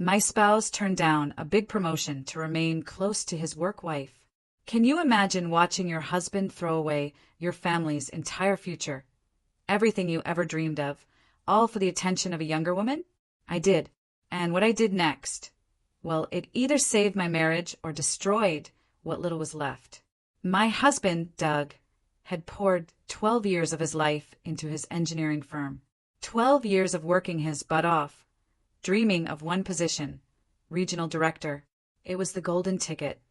My spouse turned down a big promotion to remain close to his work wife. Can you imagine watching your husband throw away your family's entire future, everything you ever dreamed of, all for the attention of a younger woman? I did. And what I did next? Well, it either saved my marriage or destroyed what little was left. My husband, Doug, had poured 12 years of his life into his engineering firm. 12 years of working his butt off, dreaming of one position, regional director. It was the golden ticket.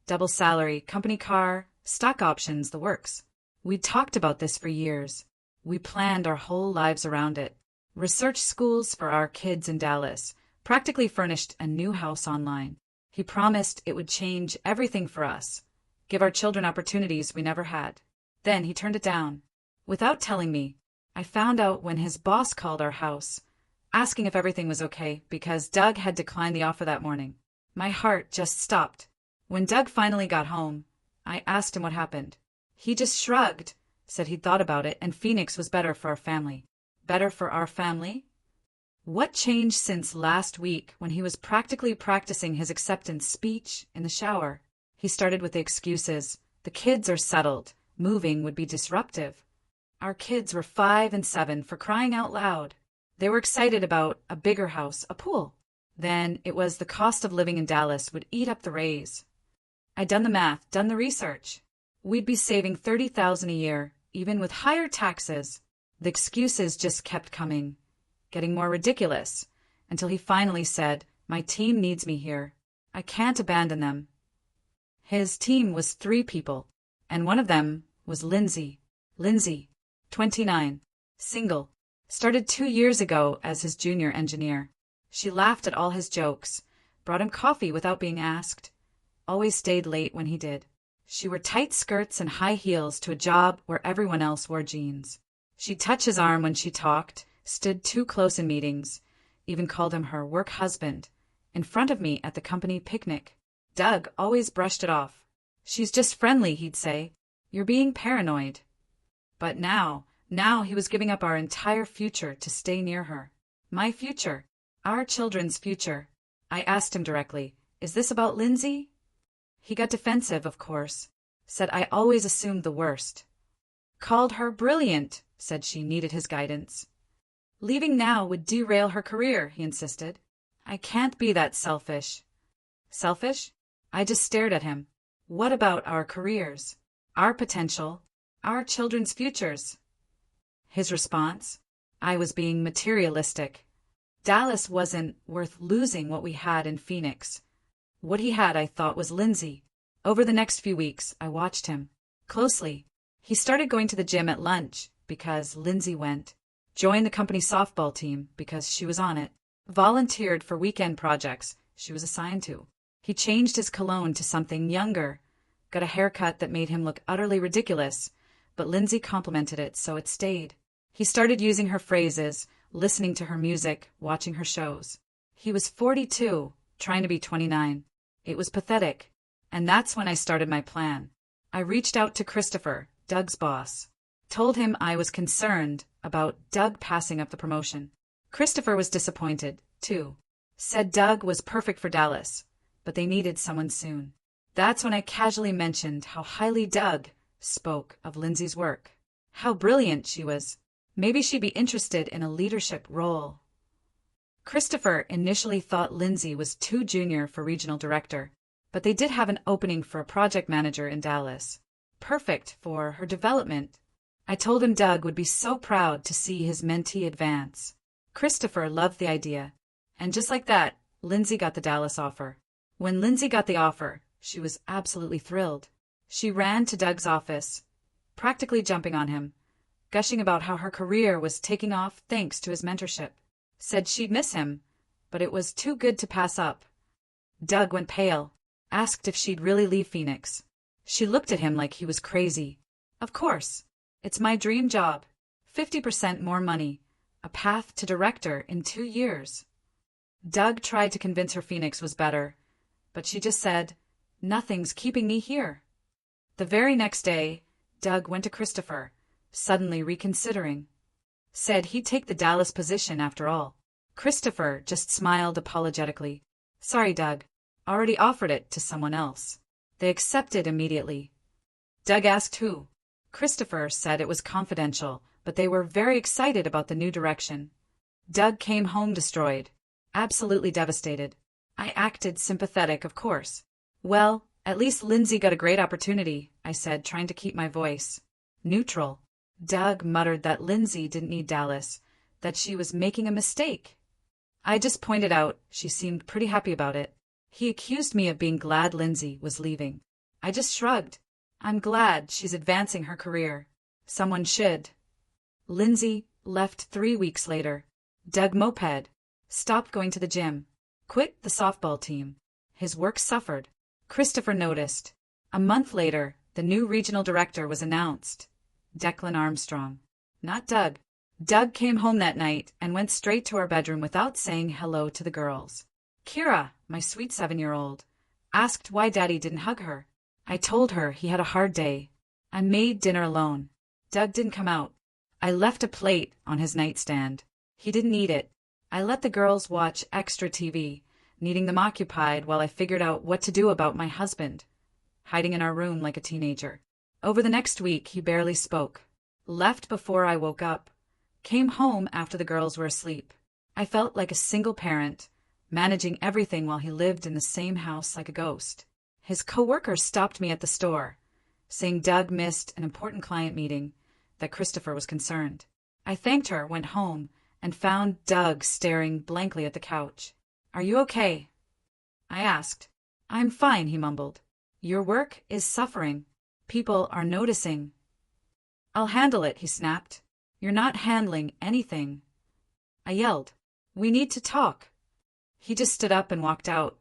Double salary, company car, stock options, the works. We'd talked about this for years. We planned our whole lives around it. Researched schools for our kids in Dallas, practically furnished a new house online. He promised it would change everything for us, give our children opportunities we never had. Then he turned it down. Without telling me, I found out when his boss called our house, asking if everything was okay because Doug had declined the offer that morning. My heart just stopped. When Doug finally got home, I asked him what happened. He just shrugged, said he'd thought about it, and Phoenix was better for our family. Better for our family? What changed since last week when he was practically practicing his acceptance speech in the shower? He started with the excuses. The kids are settled. Moving would be disruptive. Our kids were 5 and 7, for crying out loud. They were excited about a bigger house, a pool. Then it was the cost of living in Dallas would eat up the raise. I'd done the math, done the research. We'd be saving $30,000 a year, even with higher taxes. The excuses just kept coming, getting more ridiculous, until he finally said, "My team needs me here. I can't abandon them." His team was 3 people, and one of them was Lindsay. Lindsay, 29, single, started 2 years ago as his junior engineer. She laughed at all his jokes, brought him coffee without being asked, always stayed late when he did. She wore tight skirts and high heels to a job where everyone else wore jeans. She'd touch his arm when she talked, stood too close in meetings, even called him her work husband, in front of me at the company picnic. Doug always brushed it off. "She's just friendly," he'd say. "You're being paranoid." But now he was giving up our entire future to stay near her. My future, our children's future. I asked him directly, "Is this about Lindsay?" He got defensive, of course, said I always assumed the worst. Called her brilliant, said she needed his guidance. Leaving now would derail her career, he insisted. I can't be that selfish. Selfish? I just stared at him. What about our careers? Our potential? Our children's futures? His response? I was being materialistic. Dallas wasn't worth losing what we had in Phoenix. What he had, I thought, was Lindsay. Over the next few weeks, I watched him closely. He started going to the gym at lunch because Lindsay went, joined the company softball team because she was on it, volunteered for weekend projects she was assigned to. He changed his cologne to something younger, got a haircut that made him look utterly ridiculous, but Lindsay complimented it, so it stayed. He started using her phrases, listening to her music, watching her shows. He was 42, trying to be 29. It was pathetic. And that's when I started my plan. I reached out to Christopher, Doug's boss. Told him I was concerned about Doug passing up the promotion. Christopher was disappointed, too. Said Doug was perfect for Dallas, but they needed someone soon. That's when I casually mentioned how highly Doug spoke of Lindsay's work. How brilliant she was. Maybe she'd be interested in a leadership role. Christopher initially thought Lindsay was too junior for regional director, but they did have an opening for a project manager in Dallas. Perfect for her development. I told him Doug would be so proud to see his mentee advance. Christopher loved the idea. And just like that, Lindsay got the Dallas offer. When Lindsay got the offer, she was absolutely thrilled. She ran to Doug's office, practically jumping on him, gushing about how her career was taking off thanks to his mentorship. Said she'd miss him, but it was too good to pass up. Doug went pale, asked if she'd really leave Phoenix. She looked at him like he was crazy. Of course. It's my dream job. 50% more money. A path to director in 2 years. Doug tried to convince her Phoenix was better, but she just said, "Nothing's keeping me here." The very next day, Doug went to Christopher, suddenly reconsidering. Said he'd take the Dallas position after all. Christopher just smiled apologetically. Sorry, Doug. Already offered it to someone else. They accepted immediately. Doug asked who. Christopher said it was confidential, but they were very excited about the new direction. Doug came home destroyed. Absolutely devastated. I acted sympathetic, of course. Well, at least Lindsay got a great opportunity, I said, trying to keep my voice neutral. Doug muttered that Lindsay didn't need Dallas, that she was making a mistake. I just pointed out she seemed pretty happy about it. He accused me of being glad Lindsay was leaving. I just shrugged. I'm glad she's advancing her career. Someone should. Lindsay left 3 weeks later. Doug moped. Stopped going to the gym. Quit the softball team. His work suffered. Christopher noticed. A month later, the new regional director was announced. Declan Armstrong. Not Doug. Doug came home that night and went straight to our bedroom without saying hello to the girls. Kira, my sweet 7-year-old, asked why Daddy didn't hug her. I told her he had a hard day. I made dinner alone. Doug didn't come out. I left a plate on his nightstand. He didn't eat it. I let the girls watch extra TV, needing them occupied while I figured out what to do about my husband, hiding in our room like a teenager. Over the next week, he barely spoke. Left before I woke up. Came home after the girls were asleep. I felt like a single parent, managing everything while he lived in the same house like a ghost. His coworker stopped me at the store, saying Doug missed an important client meeting, that Christopher was concerned. I thanked her, went home, and found Doug staring blankly at the couch. Are you okay? I asked. I'm fine, he mumbled. Your work is suffering. People are noticing. I'll handle it, he snapped. You're not handling anything. I yelled. We need to talk. He just stood up and walked out.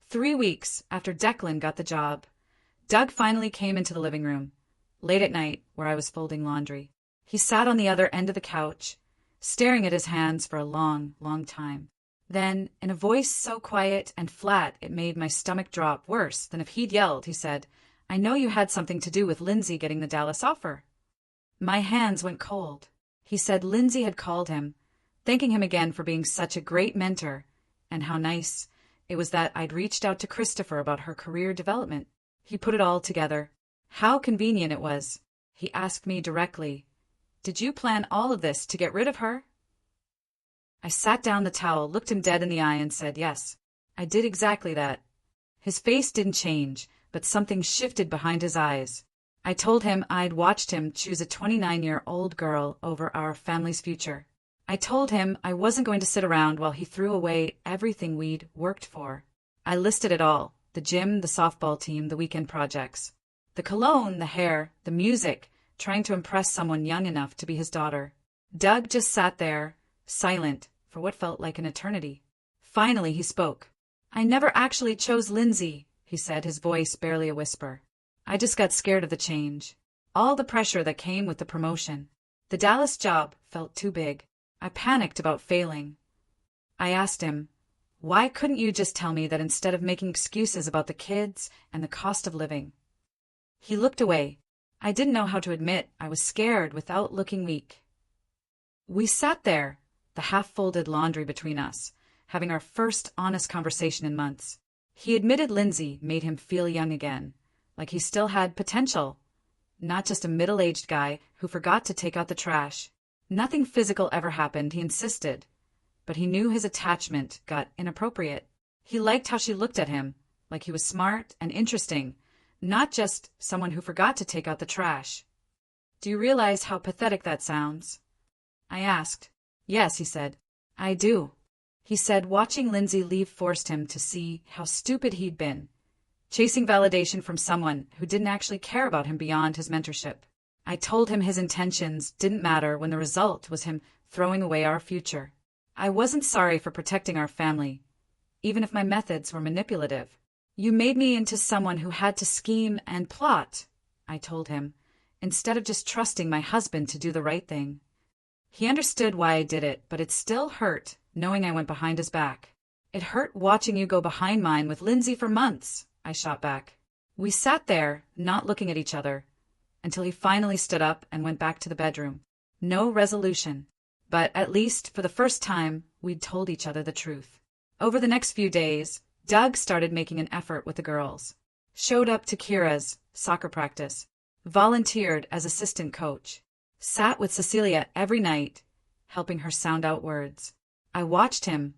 3 weeks after Declan got the job, Doug finally came into the living room, late at night where I was folding laundry. He sat on the other end of the couch, staring at his hands for a long, long time. Then, in a voice so quiet and flat it made my stomach drop worse than if he'd yelled, he said, I know you had something to do with Lindsay getting the Dallas offer. My hands went cold. He said Lindsay had called him, thanking him again for being such a great mentor, and how nice it was that I'd reached out to Christopher about her career development. He put it all together. How convenient it was. He asked me directly, Did you plan all of this to get rid of her? I sat down the towel, looked him dead in the eye, and said, Yes, I did exactly that. His face didn't change, but something shifted behind his eyes. I told him I'd watched him choose a 29-year-old girl over our family's future. I told him I wasn't going to sit around while he threw away everything we'd worked for. I listed it all, the gym, the softball team, the weekend projects. The cologne, the hair, the music, trying to impress someone young enough to be his daughter. Doug just sat there, silent, for what felt like an eternity. Finally he spoke. I never actually chose Lindsay, he said, his voice barely a whisper. I just got scared of the change. All the pressure that came with the promotion. The Dallas job felt too big. I panicked about failing. I asked him, why couldn't you just tell me that instead of making excuses about the kids and the cost of living? He looked away. I didn't know how to admit I was scared without looking weak. We sat there, the half-folded laundry between us, having our first honest conversation in months. He admitted Lindsay made him feel young again, like he still had potential, not just a middle-aged guy who forgot to take out the trash. Nothing physical ever happened, he insisted, but he knew his attachment got inappropriate. He liked how she looked at him, like he was smart and interesting, not just someone who forgot to take out the trash. Do you realize how pathetic that sounds? I asked. Yes, he said. I do. He said watching Lindsay leave forced him to see how stupid he'd been, chasing validation from someone who didn't actually care about him beyond his mentorship. I told him his intentions didn't matter when the result was him throwing away our future. I wasn't sorry for protecting our family, even if my methods were manipulative. You made me into someone who had to scheme and plot, I told him, instead of just trusting my husband to do the right thing. He understood why I did it, but it still hurt, knowing I went behind his back. It hurt watching you go behind mine with Lindsay for months, I shot back. We sat there, not looking at each other, until he finally stood up and went back to the bedroom. No resolution. But at least, for the first time, we'd told each other the truth. Over the next few days, Doug started making an effort with the girls. Showed up to Kira's soccer practice. Volunteered as assistant coach. Sat with Cecilia every night, helping her sound out words. I watched him,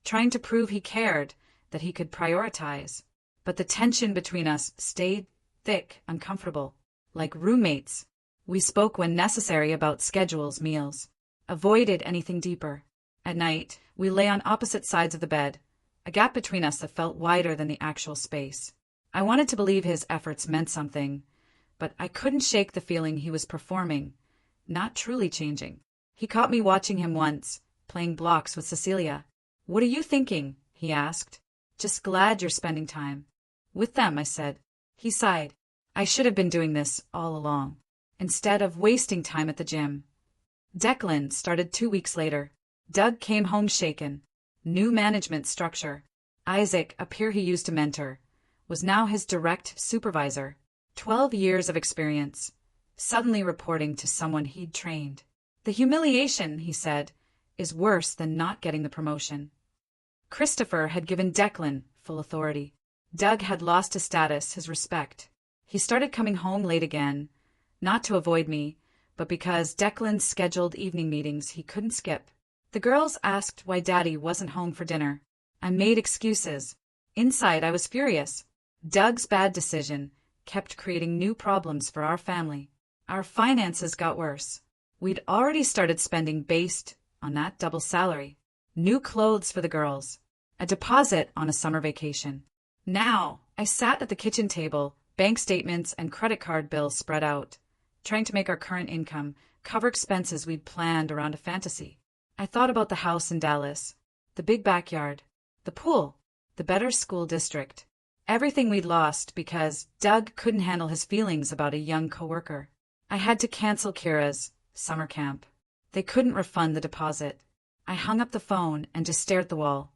trying to prove he cared, that he could prioritize. But the tension between us stayed thick, uncomfortable. Like roommates. We spoke when necessary about schedules, meals. Avoided anything deeper. At night, we lay on opposite sides of the bed, a gap between us that felt wider than the actual space. I wanted to believe his efforts meant something, but I couldn't shake the feeling he was performing, not truly changing. He caught me watching him once, playing blocks with Cecilia. "What are you thinking?" he asked. "Just glad you're spending time with them," I said. He sighed. "I should have been doing this all along, instead of wasting time at the gym." Declan started 2 weeks later. Doug came home shaken. New management structure. Isaac, a peer he used to mentor, was now his direct supervisor. 12 years of experience, suddenly reporting to someone he'd trained. "The humiliation," he said, "is worse than not getting the promotion." Christopher had given Declan full authority. Doug had lost his status, his respect. He started coming home late again, not to avoid me, but because Declan's scheduled evening meetings he couldn't skip. The girls asked why Daddy wasn't home for dinner. I made excuses. Inside, I was furious. Doug's bad decision kept creating new problems for our family. Our finances got worse. We'd already started spending based on that double salary. New clothes for the girls. A deposit on a summer vacation. Now, I sat at the kitchen table, bank statements and credit card bills spread out, trying to make our current income cover expenses we'd planned around a fantasy. I thought about the house in Dallas, the big backyard, the pool, the better school district. Everything we'd lost because Doug couldn't handle his feelings about a young coworker. I had to cancel Kira's summer camp. They couldn't refund the deposit. I hung up the phone and just stared at the wall,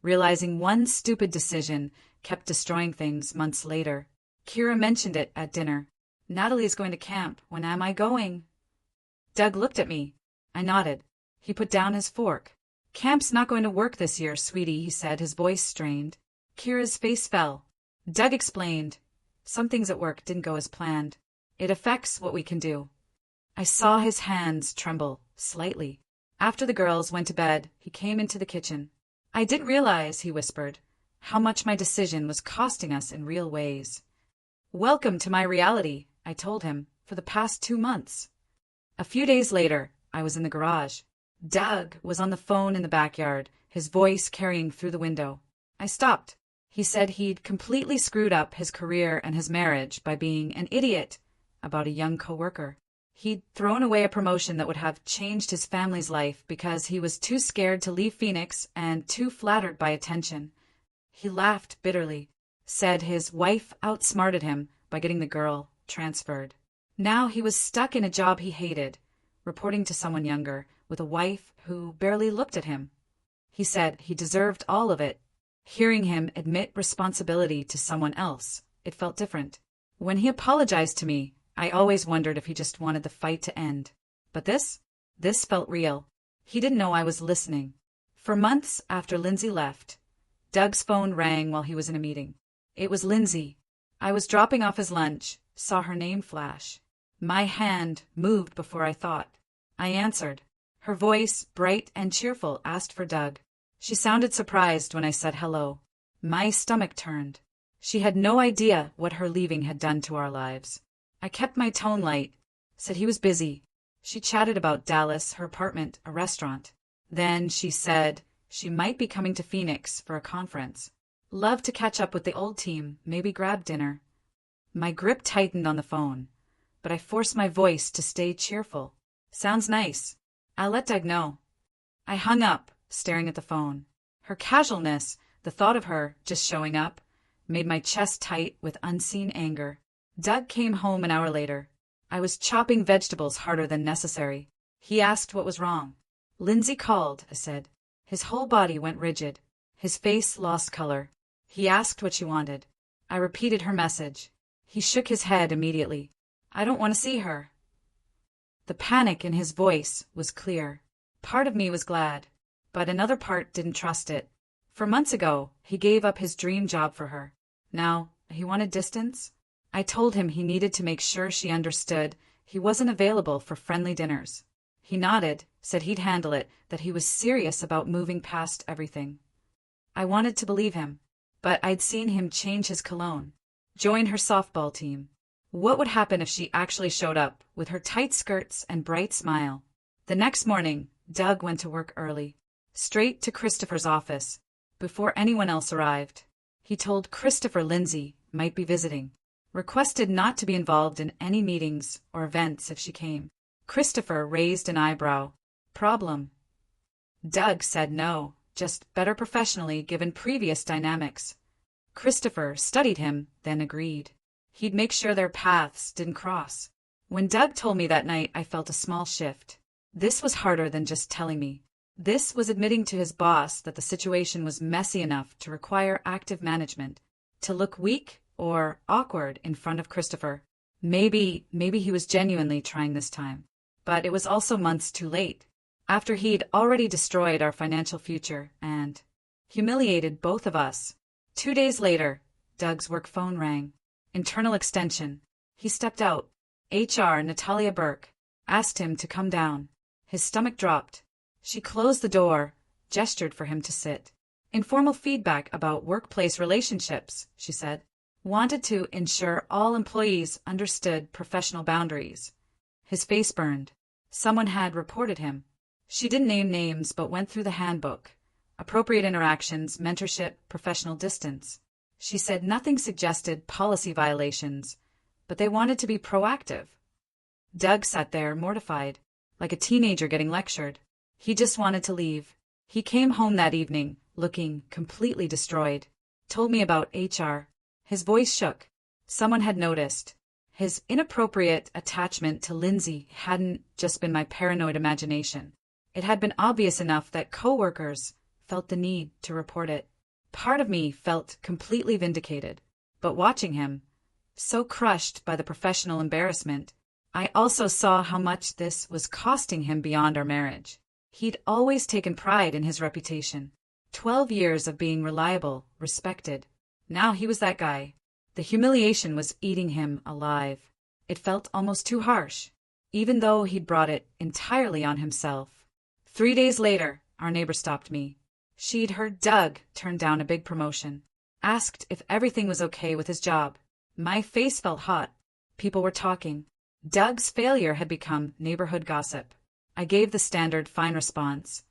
realizing one stupid decision kept destroying things months later. Kira mentioned it at dinner. "Natalie's going to camp. When am I going?" Doug looked at me. I nodded. He put down his fork. "Camp's not going to work this year, sweetie," he said, his voice strained. Kira's face fell. Doug explained. "Some things at work didn't go as planned. It affects what we can do." I saw his hands tremble, slightly. After the girls went to bed, he came into the kitchen. "I didn't realize," he whispered, "how much my decision was costing us in real ways." "Welcome to my reality," I told him, "for the past 2 months. A few days later, I was in the garage. Doug was on the phone in the backyard, his voice carrying through the window. I stopped. He said he'd completely screwed up his career and his marriage by being an idiot about a young coworker. He'd thrown away a promotion that would have changed his family's life because he was too scared to leave Phoenix and too flattered by attention. He laughed bitterly, said his wife outsmarted him by getting the girl transferred. Now he was stuck in a job he hated, reporting to someone younger, with a wife who barely looked at him. He said he deserved all of it. Hearing him admit responsibility to someone else, it felt different. When he apologized to me, I always wondered if he just wanted the fight to end. But this felt real. He didn't know I was listening. For months after Lindsay left, Doug's phone rang while he was in a meeting. It was Lindsay. I was dropping off his lunch, saw her name flash. My hand moved before I thought. I answered. Her voice, bright and cheerful, asked for Doug. She sounded surprised when I said hello. My stomach turned. She had no idea what her leaving had done to our lives. I kept my tone light, said he was busy. She chatted about Dallas, her apartment, a restaurant. Then she said she might be coming to Phoenix for a conference. Love to catch up with the old team, maybe grab dinner. My grip tightened on the phone, but I forced my voice to stay cheerful. Sounds nice. I'll let Doug know. I hung up, staring at the phone. Her casualness, the thought of her just showing up, made my chest tight with unseen anger. Doug came home an hour later. I was chopping vegetables harder than necessary. He asked what was wrong. Lindsay called, I said. His whole body went rigid. His face lost color. He asked what she wanted. I repeated her message. He shook his head immediately. I don't want to see her. The panic in his voice was clear. Part of me was glad, but another part didn't trust it. For months ago, he gave up his dream job for her. Now, he wanted distance? I told him he needed to make sure she understood he wasn't available for friendly dinners. He nodded, said he'd handle it, that he was serious about moving past everything. I wanted to believe him, but I'd seen him change his cologne, join her softball team. What would happen if she actually showed up, with her tight skirts and bright smile? The next morning, Doug went to work early, straight to Christopher's office, before anyone else arrived. He told Christopher Lindsay might be visiting, requested not to be involved in any meetings or events if she came. Christopher raised an eyebrow. Problem? Doug said no, just better professionally given previous dynamics. Christopher studied him, then agreed. He'd make sure their paths didn't cross. When Doug told me that night, I felt a small shift. This was harder than just telling me. This was admitting to his boss that the situation was messy enough to require active management. To look weak or awkward in front of Christopher. Maybe he was genuinely trying this time. But it was also months too late. After he'd already destroyed our financial future and humiliated both of us. 2 days later, Doug's work phone rang. Internal extension. He stepped out. HR Natalia Burke asked him to come down. His stomach dropped. She closed the door, gestured for him to sit. Informal feedback about workplace relationships, she said. Wanted to ensure all employees understood professional boundaries. His face burned. Someone had reported him. She didn't name names but went through the handbook. Appropriate interactions, mentorship, professional distance. She said nothing suggested policy violations, but they wanted to be proactive. Doug sat there mortified, like a teenager getting lectured. He just wanted to leave. He came home that evening, looking completely destroyed. Told me about HR. His voice shook. Someone had noticed. His inappropriate attachment to Lindsay hadn't just been my paranoid imagination. It had been obvious enough that coworkers felt the need to report it. Part of me felt completely vindicated, but watching him, so crushed by the professional embarrassment, I also saw how much this was costing him beyond our marriage. He'd always taken pride in his reputation. 12 years of being reliable, respected. Now he was that guy. The humiliation was eating him alive. It felt almost too harsh, even though he'd brought it entirely on himself. 3 days later, our neighbor stopped me. She'd heard Doug turn down a big promotion. Asked if everything was okay with his job. My face felt hot. People were talking. Doug's failure had become neighborhood gossip. I gave the standard fine response,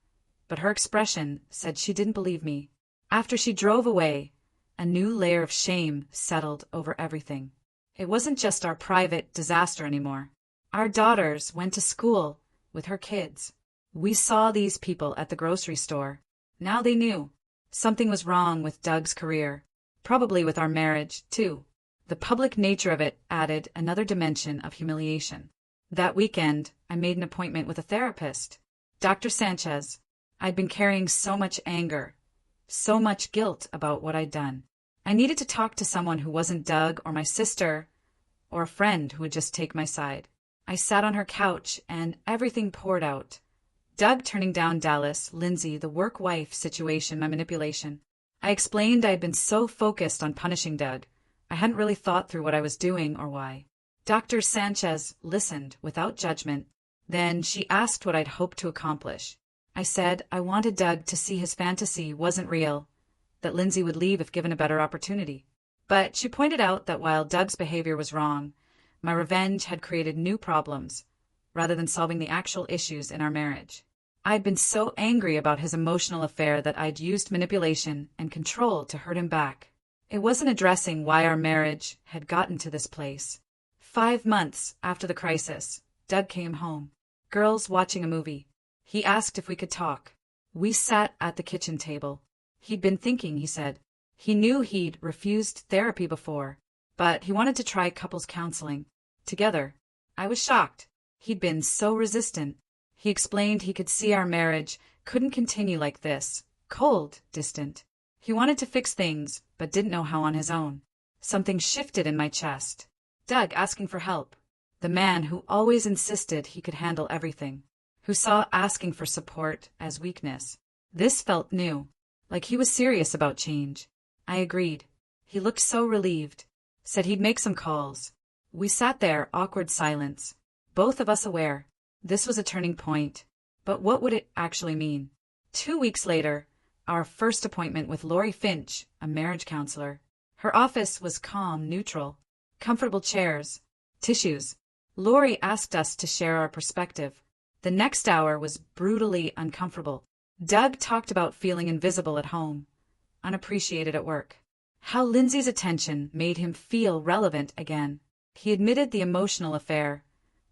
but her expression said she didn't believe me. After she drove away, a new layer of shame settled over everything. It wasn't just our private disaster anymore. Our daughters went to school with her kids. We saw these people at the grocery store. Now they knew. Something was wrong with Doug's career. Probably with our marriage, too. The public nature of it added another dimension of humiliation. That weekend, I made an appointment with a therapist, Dr. Sanchez. I'd been carrying so much anger, so much guilt about what I'd done. I needed to talk to someone who wasn't Doug or my sister, or a friend who would just take my side. I sat on her couch and everything poured out. Doug turning down Dallas, Lindsay, the work wife situation, my manipulation. I explained I had been so focused on punishing Doug, I hadn't really thought through what I was doing or why. Dr. Sanchez listened without judgment. Then she asked what I'd hoped to accomplish. I said I wanted Doug to see his fantasy wasn't real, that Lindsay would leave if given a better opportunity. But she pointed out that while Doug's behavior was wrong, my revenge had created new problems, rather than solving the actual issues in our marriage. I'd been so angry about his emotional affair that I'd used manipulation and control to hurt him back. It wasn't addressing why our marriage had gotten to this place. 5 months after the crisis, Doug came home. Girls watching a movie. He asked if we could talk. We sat at the kitchen table. He'd been thinking, he said. He knew he'd refused therapy before, but he wanted to try couples counseling. Together. I was shocked. He'd been so resistant. He explained he could see our marriage couldn't continue like this, cold, distant. He wanted to fix things, but didn't know how on his own. Something shifted in my chest. Doug asking for help. The man who always insisted he could handle everything. who saw asking for support as weakness. This felt new, like he was serious about change. I agreed. He looked so relieved, said he'd make some calls. We sat there, awkward silence, both of us aware. This was a turning point. But what would it actually mean? 2 weeks later, our first appointment with Lori Finch, a marriage counselor. Her office was calm, neutral, comfortable chairs, tissues. Lori asked us to share our perspective. The next hour was brutally uncomfortable. Doug talked about feeling invisible at home, unappreciated at work. How Lindsay's attention made him feel relevant again. He admitted the emotional affair,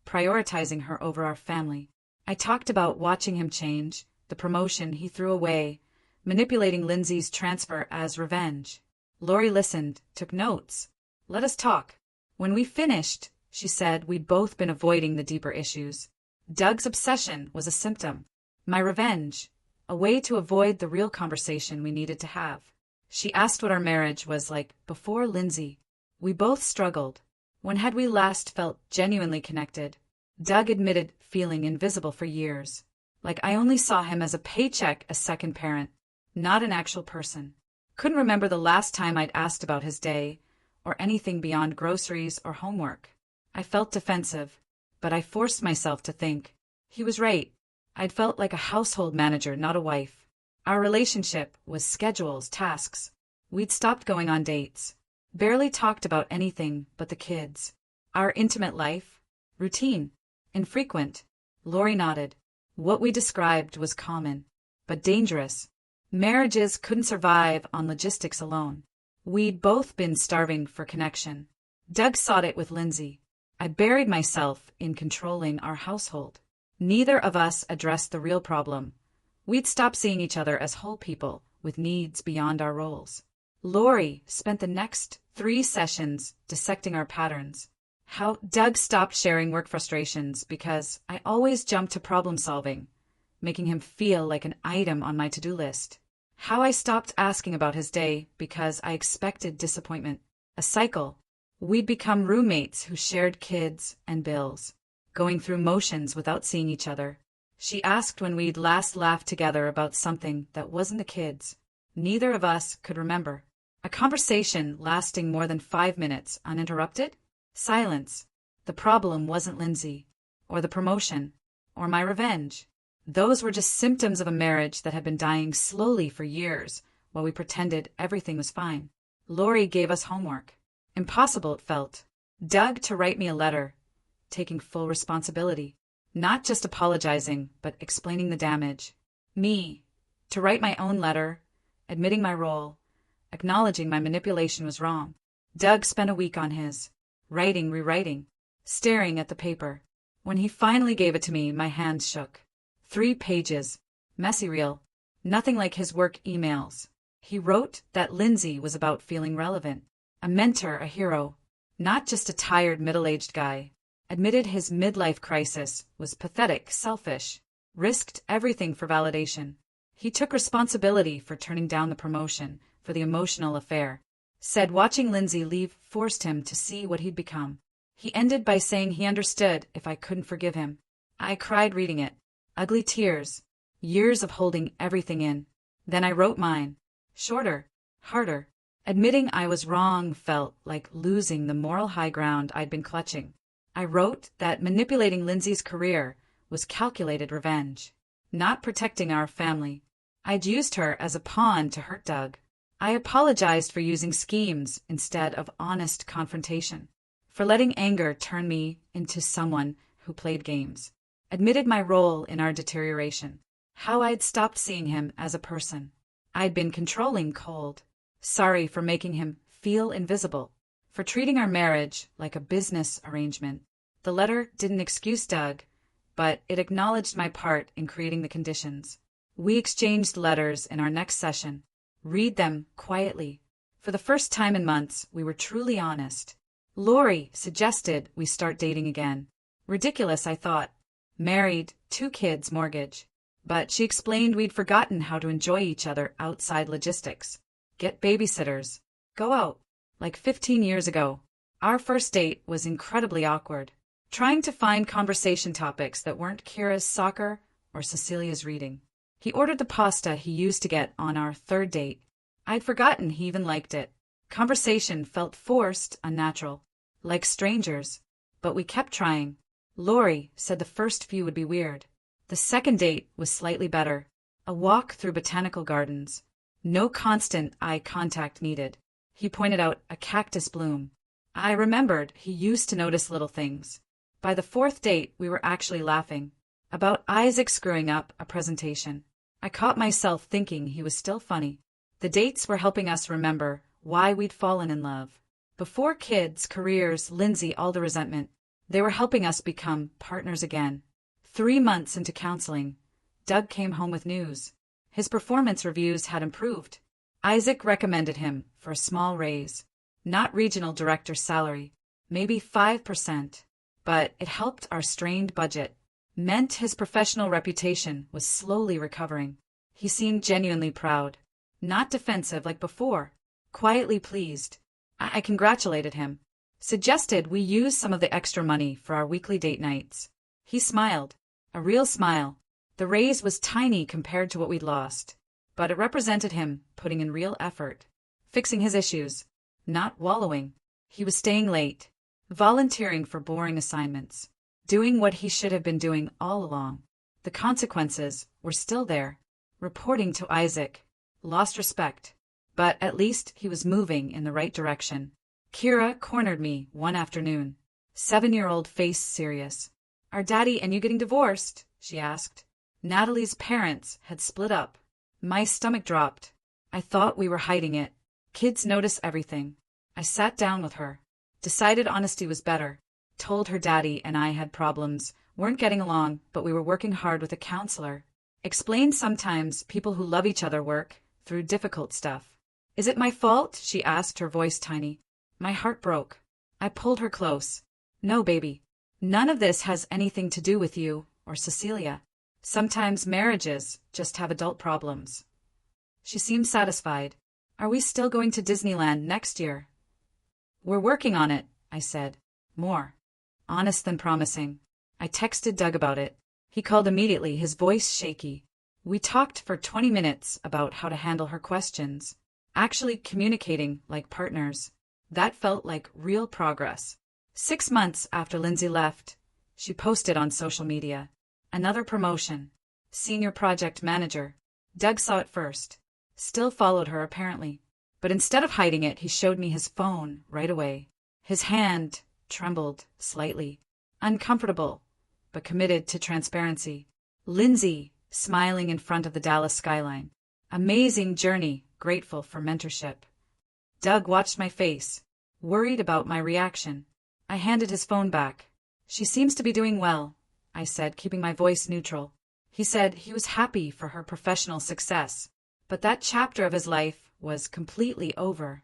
prioritizing her over our family. I talked about watching him change, the promotion he threw away, manipulating Lindsay's transfer as revenge. Lori listened, took notes. Let us talk. When we finished, she said we'd both been avoiding the deeper issues. Doug's obsession was a symptom. My revenge, a way to avoid the real conversation we needed to have. She asked what our marriage was like before Lindsay. We both struggled. When had we last felt genuinely connected? Doug admitted feeling invisible for years. Like I only saw him as a paycheck, a second parent, not an actual person. Couldn't remember the last time I'd asked about his day, or anything beyond groceries or homework. I felt defensive, but I forced myself to think. He was right. I'd felt like a household manager, not a wife. Our relationship was schedules, tasks. We'd stopped going on dates. Barely talked about anything but the kids. Our intimate life? Routine. Infrequent. Lori nodded. What we described was common, but dangerous. Marriages couldn't survive on logistics alone. We'd both been starving for connection. Doug sought it with Lindsay. I buried myself in controlling our household. Neither of us addressed the real problem. We'd stopped seeing each other as whole people with needs beyond our roles. Lori spent the next 3 sessions dissecting our patterns. How Doug stopped sharing work frustrations because I always jumped to problem solving, making him feel like an item on my to-do list. How I stopped asking about his day because I expected disappointment. A cycle. We'd become roommates who shared kids and bills, going through motions without seeing each other. She asked when we'd last laughed together about something that wasn't the kids. Neither of us could remember. A conversation lasting more than 5 minutes uninterrupted? Silence. The problem wasn't Lindsay, or the promotion, or my revenge. Those were just symptoms of a marriage that had been dying slowly for years while we pretended everything was fine. Lori gave us homework. Impossible it felt. Doug to write me a letter, taking full responsibility. Not just apologizing, but explaining the damage. Me, to write my own letter, admitting my role, acknowledging my manipulation was wrong. Doug spent a week on his. Writing, rewriting, staring at the paper. When he finally gave it to me, my hands shook. 3 pages. Messy real. Nothing like his work emails. He wrote that Lindsay was about feeling relevant. A mentor, a hero. Not just a tired middle-aged guy. Admitted his midlife crisis was pathetic, selfish. Risked everything for validation. He took responsibility for turning down the promotion, for the emotional affair. Said watching Lindsay leave forced him to see what he'd become. He ended by saying he understood if I couldn't forgive him. I cried reading it. Ugly tears. Years of holding everything in. Then I wrote mine. Shorter. Harder. Admitting I was wrong felt like losing the moral high ground I'd been clutching. I wrote that manipulating Lindsay's career was calculated revenge, not protecting our family. I'd used her as a pawn to hurt Doug. I apologized for using schemes instead of honest confrontation, for letting anger turn me into someone who played games. Admitted my role in our deterioration, how I'd stopped seeing him as a person. I'd been controlling cold. Sorry for making him feel invisible, for treating our marriage like a business arrangement. The letter didn't excuse Doug, but it acknowledged my part in creating the conditions. We exchanged letters in our next session. Read them quietly. For the first time in months, we were truly honest. Lori suggested we start dating again. Ridiculous, I thought. Married, 2 kids, mortgage. But she explained we'd forgotten how to enjoy each other outside logistics. Get babysitters. Go out. Like 15 years ago. Our first date was incredibly awkward. trying to find conversation topics that weren't Kira's soccer or Cecilia's reading. He ordered the pasta he used to get on our third date. I'd forgotten he even liked it. Conversation felt forced, unnatural, like strangers, but we kept trying. Lori said the first few would be weird. The second date was slightly better. A walk through botanical gardens. No constant eye contact needed. He pointed out a cactus bloom. I remembered he used to notice little things. By the fourth date, we were actually laughing about Isaac screwing up a presentation. I caught myself thinking he was still funny. The dates were helping us remember why we'd fallen in love. Before kids, careers, Lindsay, all the resentment. They were helping us become partners again. 3 months into counseling, Doug came home with news. His performance reviews had improved. Isaac recommended him for a small raise. Not regional director salary, maybe 5%. But it helped our strained budget. Meant his professional reputation was slowly recovering. He seemed genuinely proud. Not defensive like before. Quietly pleased. I congratulated him. Suggested we use some of the extra money for our weekly date nights. He smiled. A real smile. The raise was tiny compared to what we'd lost. But it represented him putting in real effort. Fixing his issues. Not wallowing. He was staying late. Volunteering for boring assignments. Doing what he should have been doing all along. The consequences were still there. Reporting to Isaac. Lost respect. But at least he was moving in the right direction. Kira cornered me one afternoon. 7-year-old face serious. Are Daddy and you getting divorced? She asked. Natalie's parents had split up. My stomach dropped. I thought we were hiding it. Kids notice everything. I sat down with her. Decided honesty was better. Told her Daddy and I had problems, weren't getting along, but we were working hard with a counselor. Explained sometimes people who love each other work through difficult stuff. Is it my fault? She asked, her voice tiny. My heart broke. I pulled her close. No, baby. None of this has anything to do with you or Cecilia. Sometimes marriages just have adult problems. She seemed satisfied. Are we still going to Disneyland next year? We're working on it, I said. More honest than promising. I texted Doug about it. He called immediately, his voice shaky. We talked for 20 minutes about how to handle her questions. Actually communicating like partners. That felt like real progress. 6 months after Lindsay left, she posted on social media. Another promotion. Senior project manager. Doug saw it first. Still followed her apparently. But instead of hiding it, he showed me his phone right away. His hand trembled slightly. Uncomfortable, but committed to transparency. Lindsay, smiling in front of the Dallas skyline. Amazing journey, grateful for mentorship. Doug watched my face, worried about my reaction. I handed his phone back. She seems to be doing well, I said, keeping my voice neutral. He said he was happy for her professional success, but that chapter of his life was completely over.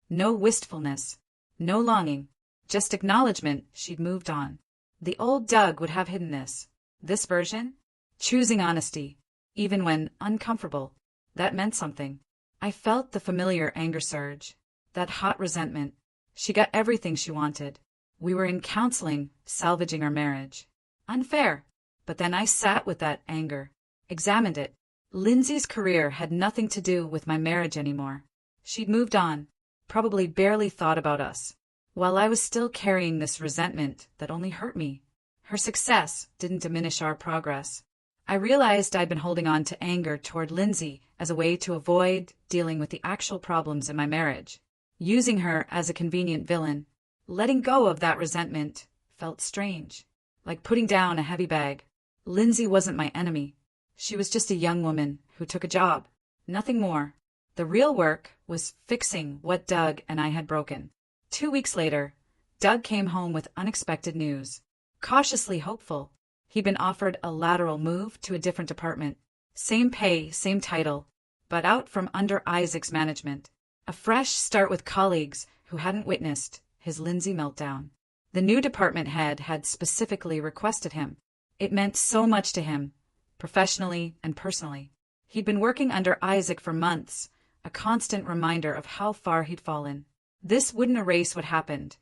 No wistfulness, no longing, just acknowledgement she'd moved on. The old Doug would have hidden this. This version? Choosing honesty, even when uncomfortable. That meant something. I felt the familiar anger surge, that hot resentment. She got everything she wanted. We were in counseling, salvaging our marriage. Unfair. But then I sat with that anger, examined it. Lindsay's career had nothing to do with my marriage anymore. She'd moved on, probably barely thought about us, while I was still carrying this resentment that only hurt me. Her success didn't diminish our progress. I realized I'd been holding on to anger toward Lindsay as a way to avoid dealing with the actual problems in my marriage, using her as a convenient villain. Letting go of that resentment felt strange, like putting down a heavy bag. Lindsay wasn't my enemy. She was just a young woman who took a job, nothing more. The real work was fixing what Doug and I had broken. 2 weeks later, Doug came home with unexpected news. Cautiously hopeful. He'd been offered a lateral move to a different department. Same pay, same title, but out from under Isaac's management. A fresh start with colleagues who hadn't witnessed his Lindsay meltdown. The new department head had specifically requested him. It meant so much to him, professionally and personally. He'd been working under Isaac for months, a constant reminder of how far he'd fallen. This wouldn't erase what happened,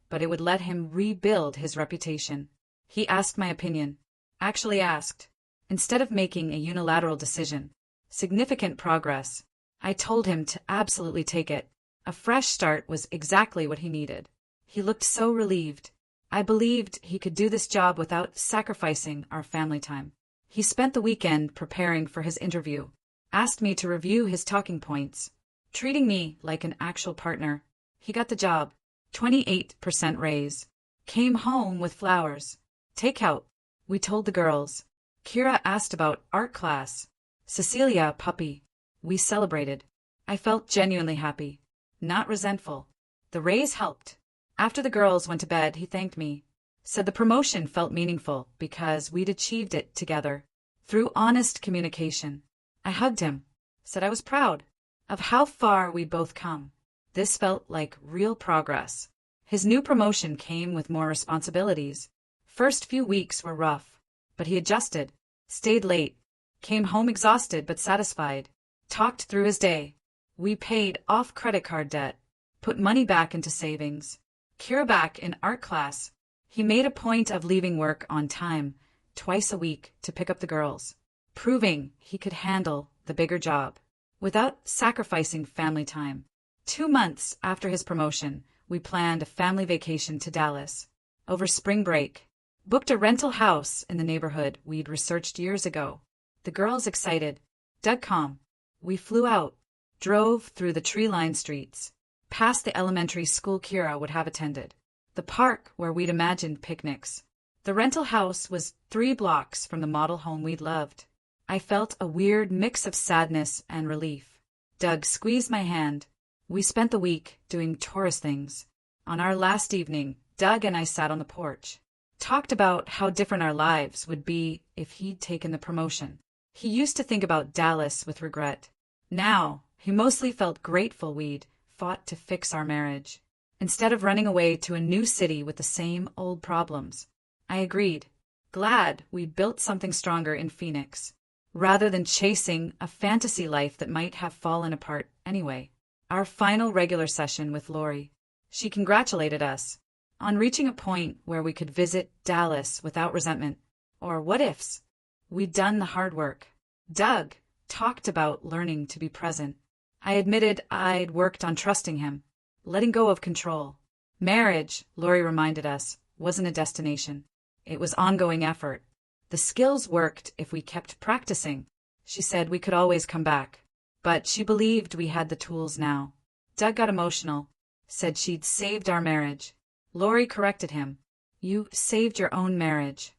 but it would let him rebuild his reputation. He asked my opinion. Actually asked. Instead of making a unilateral decision. Significant progress. I told him to absolutely take it. A fresh start was exactly what he needed. He looked so relieved. I believed he could do this job without sacrificing our family time. He spent the weekend preparing for his interview. Asked me to review his talking points. Treating me like an actual partner. He got the job. 28% raise. Came home with flowers. Takeout. We told the girls. Kira asked about art class. Cecilia, puppy. We celebrated. I felt genuinely happy. Not resentful. The raise helped. After the girls went to bed, he thanked me. Said the promotion felt meaningful because we'd achieved it together. Through honest communication. I hugged him. Said I was proud of how far we'd both come. This felt like real progress. His new promotion came with more responsibilities. First few weeks were rough, but he adjusted. Stayed late. Came home exhausted but satisfied. Talked through his day. We paid off credit card debt. Put money back into savings. Kira back in art class. He made a point of leaving work on time, twice a week, to pick up the girls, proving he could handle the bigger job without sacrificing family time. 2 months after his promotion, we planned a family vacation to Dallas. Over spring break, booked a rental house in the neighborhood we'd researched years ago. The girls excited. Doug calm. We flew out, drove through the tree-lined streets, past the elementary school Kira would have attended, the park where we'd imagined picnics. The rental house was 3 blocks from the model home we'd loved. I felt a weird mix of sadness and relief. Doug squeezed my hand. We spent the week doing tourist things. On our last evening, Doug and I sat on the porch. Talked about how different our lives would be if he'd taken the promotion. He used to think about Dallas with regret. Now, he mostly felt grateful we'd fought to fix our marriage, instead of running away to a new city with the same old problems. I agreed. Glad we'd built something stronger in Phoenix, rather than chasing a fantasy life that might have fallen apart anyway. Our final regular session with Lori. She congratulated us on reaching a point where we could visit Dallas without resentment or what-ifs. We'd done the hard work. Doug talked about learning to be present. I admitted I'd worked on trusting him, letting go of control. Marriage, Lori reminded us, wasn't a destination. It was ongoing effort. The skills worked if we kept practicing. She said we could always come back, but she believed we had the tools now. Doug got emotional, said she'd saved our marriage. Lori corrected him. You saved your own marriage.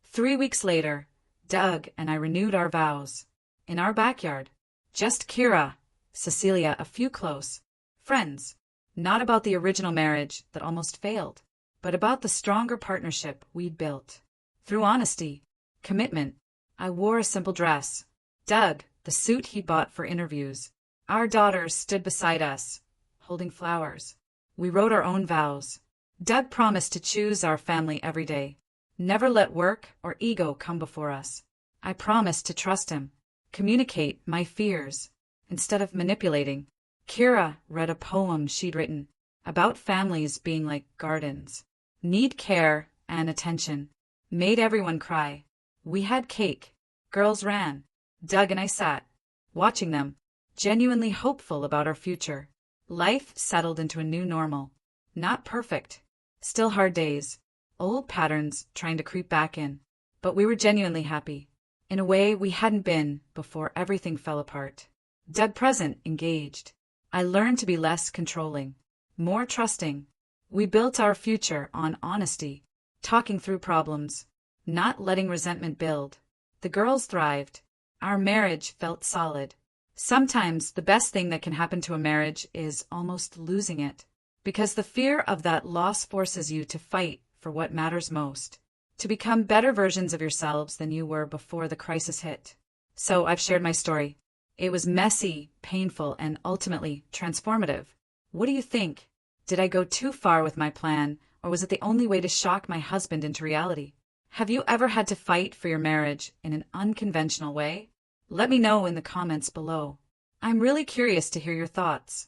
3 weeks later, Doug and I renewed our vows. In our backyard. Just Kira, Cecilia, a few close friends. Not about the original marriage that almost failed, but about the stronger partnership we'd built. Through honesty, commitment. I wore a simple dress. Doug, the suit he bought for interviews. Our daughters stood beside us, holding flowers. We wrote our own vows. Doug promised to choose our family every day. Never let work or ego come before us. I promised to trust him. Communicate my fears instead of manipulating. Kira read a poem she'd written about families being like gardens. Need care and attention. Made everyone cry. We had cake. Girls ran. Doug and I sat, watching them, genuinely hopeful about our future. Life settled into a new normal. Not perfect. Still hard days. Old patterns trying to creep back in. But we were genuinely happy. In a way we hadn't been before everything fell apart. Doug present, engaged. I learned to be less controlling, more trusting. We built our future on honesty, talking through problems, not letting resentment build. The girls thrived. Our marriage felt solid. Sometimes the best thing that can happen to a marriage is almost losing it, because the fear of that loss forces you to fight for what matters most, to become better versions of yourselves than you were before the crisis hit. So I've shared my story. It was messy, painful, and ultimately transformative. What do you think? Did I go too far with my plan, or was it the only way to shock my husband into reality? Have you ever had to fight for your marriage in an unconventional way? Let me know in the comments below. I'm really curious to hear your thoughts.